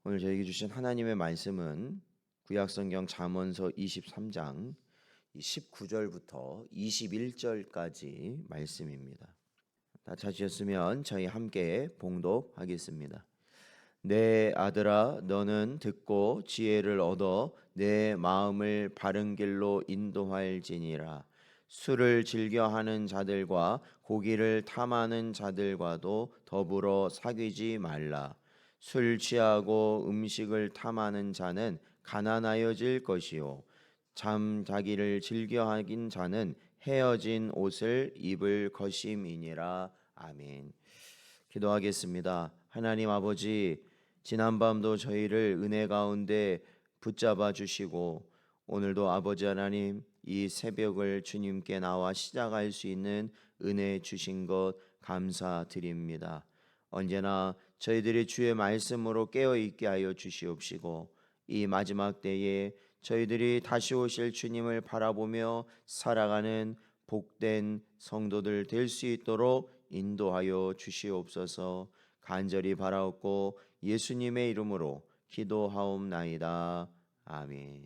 오늘 저에게 주신 하나님의 말씀은 구약성경 잠언서 23장 19절부터 21절까지 말씀입니다. 다 찾으셨으면 저희 함께 봉독하겠습니다. 내 아들아, 너는 듣고 지혜를 얻어 내 마음을 바른 길로 인도할지니라. 술을 즐겨하는 자들과 고기를 탐하는 자들과도 더불어 사귀지 말라. 술 취하고 음식을 탐하는 자는 가난하여질 것이요 잠자기를 즐겨하긴 자는 헤어진 옷을 입을 것임이니라. 아멘. 기도하겠습니다. 하나님 아버지, 지난밤도 저희를 은혜 가운데 붙잡아 주시고 오늘도 아버지 하나님 이 새벽을 주님께 나와 시작할 수 있는 은혜 주신 것 감사드립니다. 언제나 저희들이 주의 말씀으로 깨어 있게 하여 주시옵시고 이 마지막 때에 저희들이 다시 오실 주님을 바라보며 살아가는 복된 성도들 될 수 있도록 인도하여 주시옵소서. 간절히 바라옵고 예수님의 이름으로 기도하옵나이다. 아멘.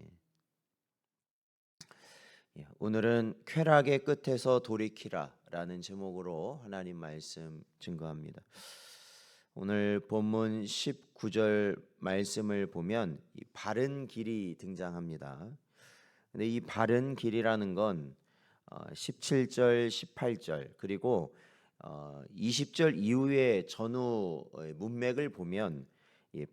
오늘은 쾌락의 끝에서 돌이키라라는 제목으로 하나님 말씀 증거합니다. 오늘 본문 19절 말씀을 보면 이 바른 길이 등장합니다. 근데 이 바른 길이라는 건 17절, 18절 그리고 20절 이후의 전후 문맥을 보면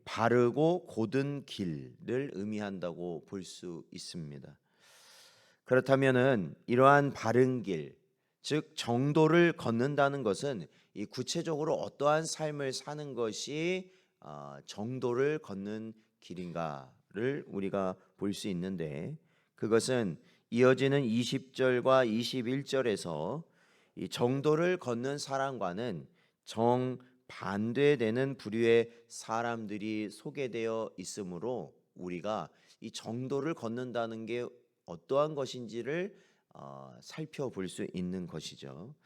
바르고 곧은 길을 의미한다고 볼 수 있습니다. 그렇다면은 이러한 바른 길, 즉 정도를 걷는다는 것은 이 구체적으로 어떠한 삶을 사는 것이 정도를 걷는 길인가를 우리가 볼 수 있는데, 그것은 이어지는 20절과 21절에서 이 정도를 걷는 사람과는 정반대되는 부류의 사람들이 소개되어 있으므로 우리가 이 정도를 걷는다는 게 어떠한 것인지를 살펴볼 수 있는 것이죠.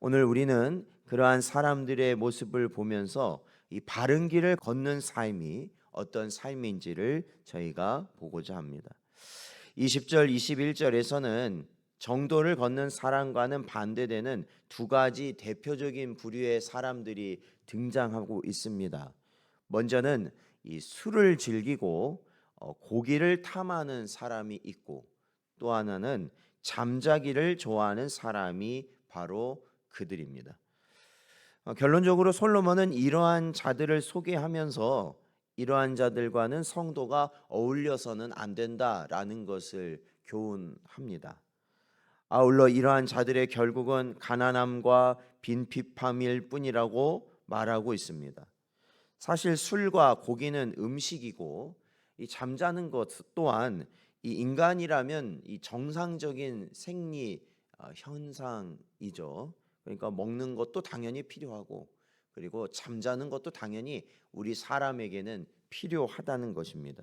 오늘 우리는 그러한 사람들의 모습을 보면서 이 바른 길을 걷는 삶이 어떤 삶인지를 저희가 보고자 합니다. 20절, 21절에서는 정도를 걷는 사람과는 반대되는 두 가지 대표적인 부류의 사람들이 등장하고 있습니다. 먼저는 이 술을 즐기고 고기를 탐하는 사람이 있고, 또 하나는 잠자기를 좋아하는 사람이 바로 그들입니다. 결론적으로 솔로몬은 이러한 자들을 소개하면서 이러한 자들과는 성도가 어울려서는 안 된다라는 것을 교훈합니다. 아울러 이러한 자들의 결국은 가난함과 빈핍함일 뿐이라고 말하고 있습니다. 사실 술과 고기는 음식이고 이 잠자는 것 또한 이 인간이라면 이 정상적인 생리 현상이죠. 그러니까 먹는 것도 당연히 필요하고, 그리고 잠자는 것도 당연히 우리 사람에게는 필요하다는 것입니다.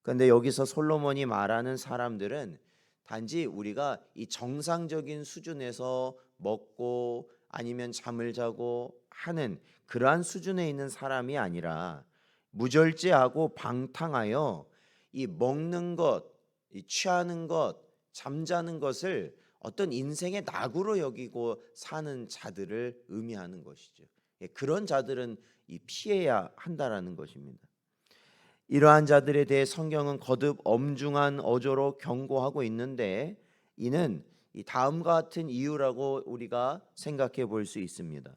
그런데 여기서 솔로몬이 말하는 사람들은 단지 우리가 이 정상적인 수준에서 먹고 아니면 잠을 자고 하는 그러한 수준에 있는 사람이 아니라 무절제하고 방탕하여 이 먹는 것, 이 취하는 것, 잠자는 것을 어떤 인생의 낙으로 여기고 사는 자들을 의미하는 것이죠. 그런 자들은 이 피해야 한다라는 것입니다. 이러한 자들에 대해 성경은 거듭 엄중한 어조로 경고하고 있는데, 이는 이 다음과 같은 이유라고 우리가 생각해 볼 수 있습니다.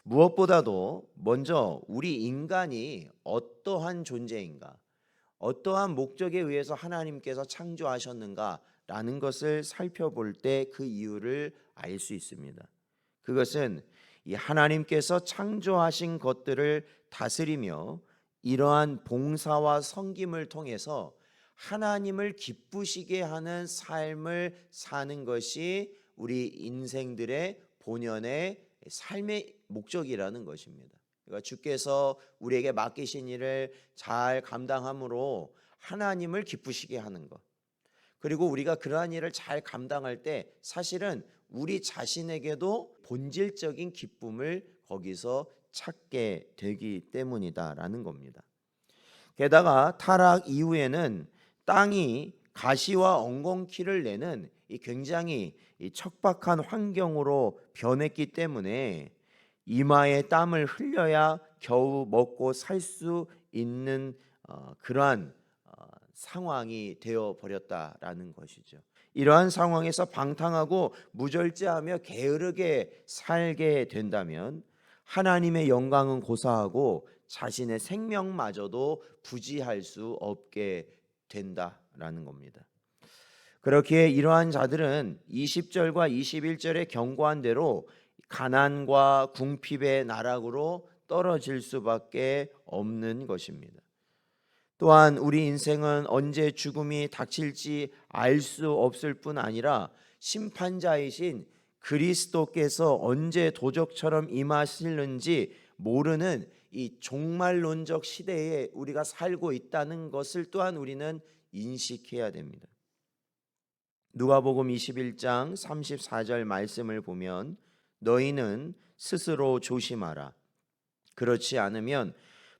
무엇보다도 먼저 우리 인간이 어떠한 존재인가, 어떠한 목적에 의해서 하나님께서 창조하셨는가라는 것을 살펴볼 때 그 이유를 알 수 있습니다. 그것은 이 하나님께서 창조하신 것들을 다스리며 이러한 봉사와 섬김을 통해서 하나님을 기쁘시게 하는 삶을 사는 것이 우리 인생들의 본연의 삶의 목적이라는 것입니다. 그러니까 주께서 우리에게 맡기신 일을 잘 감당함으로 하나님을 기쁘시게 하는 것, 그리고 우리가 그러한 일을 잘 감당할 때 사실은 우리 자신에게도 본질적인 기쁨을 거기서 찾게 되기 때문이다라는 겁니다. 게다가 타락 이후에는 땅이 가시와 엉겅퀴를 내는 이 굉장히 이 척박한 환경으로 변했기 때문에 이마에 땀을 흘려야 겨우 먹고 살 수 있는 그러한 상황이 되어 버렸다라는 것이죠. 이러한 상황에서 방탕하고 무절제하며 게으르게 살게 된다면 하나님의 영광은 고사하고 자신의 생명마저도 부지할 수 없게 된다라는 겁니다. 그렇기에 이러한 자들은 20절과 21절에 경고한 대로 가난과 궁핍의 나락으로 떨어질 수밖에 없는 것입니다. 또한 우리 인생은 언제 죽음이 닥칠지 알 수 없을 뿐 아니라 심판자이신 그리스도께서 언제 도적처럼 임하실는지 모르는 이 종말론적 시대에 우리가 살고 있다는 것을 또한 우리는 인식해야 됩니다. 누가복음 21장 34절 말씀을 보면 너희는 스스로 조심하라. 그렇지 않으면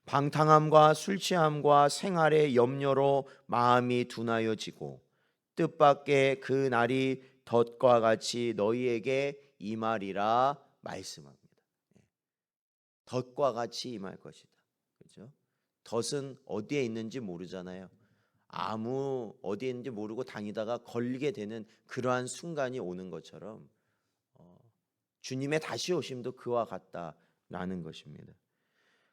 방탕함과 술 취함과 생활의 염려로 마음이 둔하여지고 뜻밖의 그 날이 덫과 같이 너희에게 임하리라 말씀합니다. 덫과 같이 임할 것이다. 그렇죠? 덫은 어디에 있는지 모르잖아요. 아무 어디에 있는지 모르고 다니다가 걸리게 되는 그러한 순간이 오는 것처럼 주님의 다시 오심도 그와 같다라는 것입니다.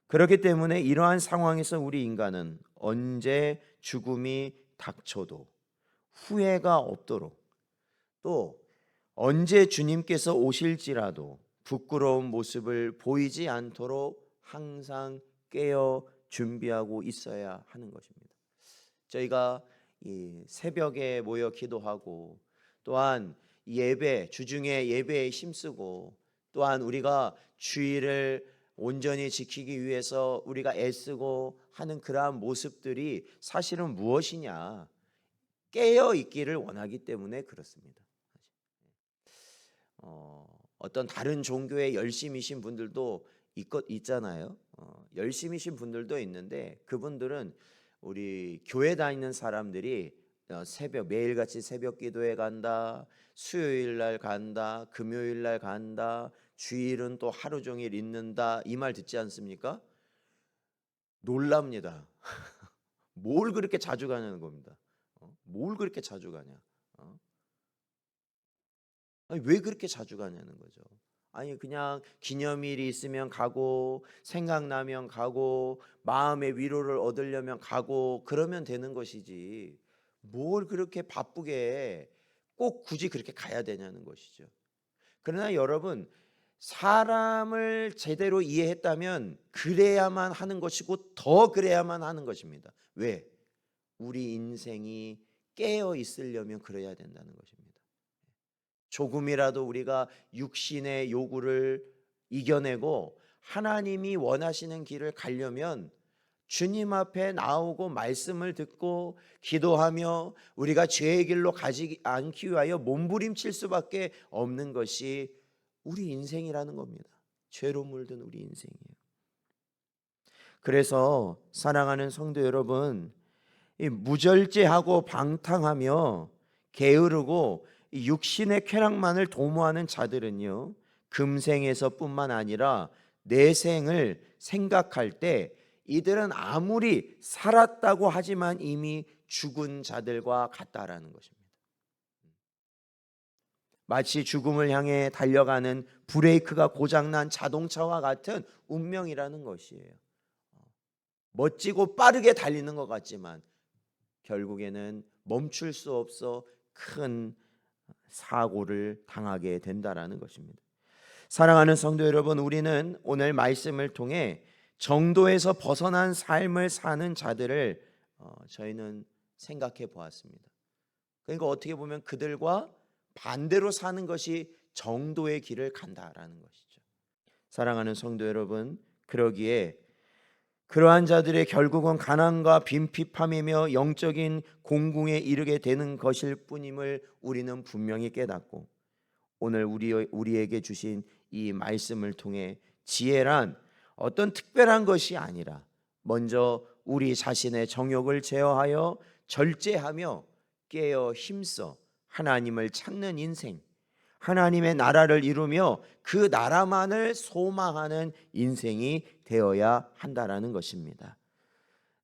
그렇기 때문에 이러한 상황에서 우리 인간은 언제 죽음이 닥쳐도 후회가 없도록, 또 언제 주님께서 오실지라도 부끄러운 모습을 보이지 않도록 항상 깨어 준비하고 있어야 하는 것입니다. 저희가 이 새벽에 모여 기도하고 또한 예배, 주중에 예배에 힘쓰고 또한 우리가 주일을 온전히 지키기 위해서 우리가 애쓰고 하는 그러한 모습들이 사실은 무엇이냐? 깨어 있기를 원하기 때문에 그렇습니다. 어떤 다른 종교에 열심이신 분들도 있잖아요. 열심이신 분들도 있는데 그분들은 우리 교회 다니는 사람들이 새벽 매일같이 새벽 기도에 간다, 수요일 날 간다, 금요일 날 간다, 주일은 또 하루 종일 있는다, 이 말 듣지 않습니까? 놀랍니다. 뭘 그렇게 자주 가냐는 겁니다. 뭘 그렇게 자주 가냐? 아니, 왜 그렇게 자주 가냐는 거죠. 아니 그냥 기념일이 있으면 가고 생각나면 가고 마음의 위로를 얻으려면 가고 그러면 되는 것이지 뭘 그렇게 바쁘게 꼭 굳이 그렇게 가야 되냐는 것이죠. 그러나 여러분, 사람을 제대로 이해했다면 그래야만 하는 것이고 더 그래야만 하는 것입니다. 왜? 우리 인생이 깨어 있으려면 그래야 된다는 것입니다. 조금이라도 우리가 육신의 요구를 이겨내고 하나님이 원하시는 길을 가려면 주님 앞에 나오고 말씀을 듣고 기도하며 우리가 죄의 길로 가지 않기 위하여 몸부림칠 수밖에 없는 것이 우리 인생이라는 겁니다. 죄로 물든 우리 인생이에요. 그래서 사랑하는 성도 여러분, 이 무절제하고 방탕하며 게으르고 이 육신의 쾌락만을 도모하는 자들은요, 금생에서뿐만 아니라 내생을 생각할 때 이들은 아무리 살았다고 하지만 이미 죽은 자들과 같다라는 것입니다. 마치 죽음을 향해 달려가는 브레이크가 고장난 자동차와 같은 운명이라는 것이에요. 멋지고 빠르게 달리는 것 같지만 결국에는 멈출 수 없어 큰 사고를 당하게 된다라는 것입니다. 사랑하는 성도 여러분, 우리는 오늘 말씀을 통해 정도에서 벗어난 삶을 사는 자들을 저희는 생각해 보았습니다. 그러니까 어떻게 보면 그들과 반대로 사는 것이 정도의 길을 간다라는 것이죠. 사랑하는 성도 여러분, 그러기에 그러한 자들의 결국은 가난과 빈핍함이며 영적인 공궁에 이르게 되는 것일 뿐임을 우리는 분명히 깨닫고 오늘 우리에게 주신 이 말씀을 통해 지혜란 어떤 특별한 것이 아니라 먼저 우리 자신의 정욕을 제어하여 절제하며 깨어 힘써 하나님을 찾는 인생, 하나님의 나라를 이루며 그 나라만을 소망하는 인생이 되어야 한다라는 것입니다.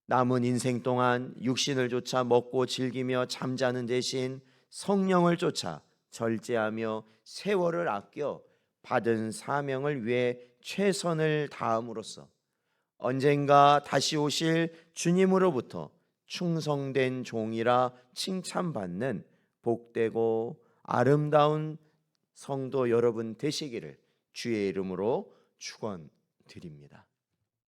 남은 인생 동안 육신을 쫓아 먹고 즐기며 잠자는 대신 성령을 쫓아 절제하며 세월을 아껴 받은 사명을 위해 최선을 다함으로써 언젠가 다시 오실 주님으로부터 충성된 종이라 칭찬받는 복되고 아름다운 성도 여러분 되시기를 주의 이름으로 축원드립니다.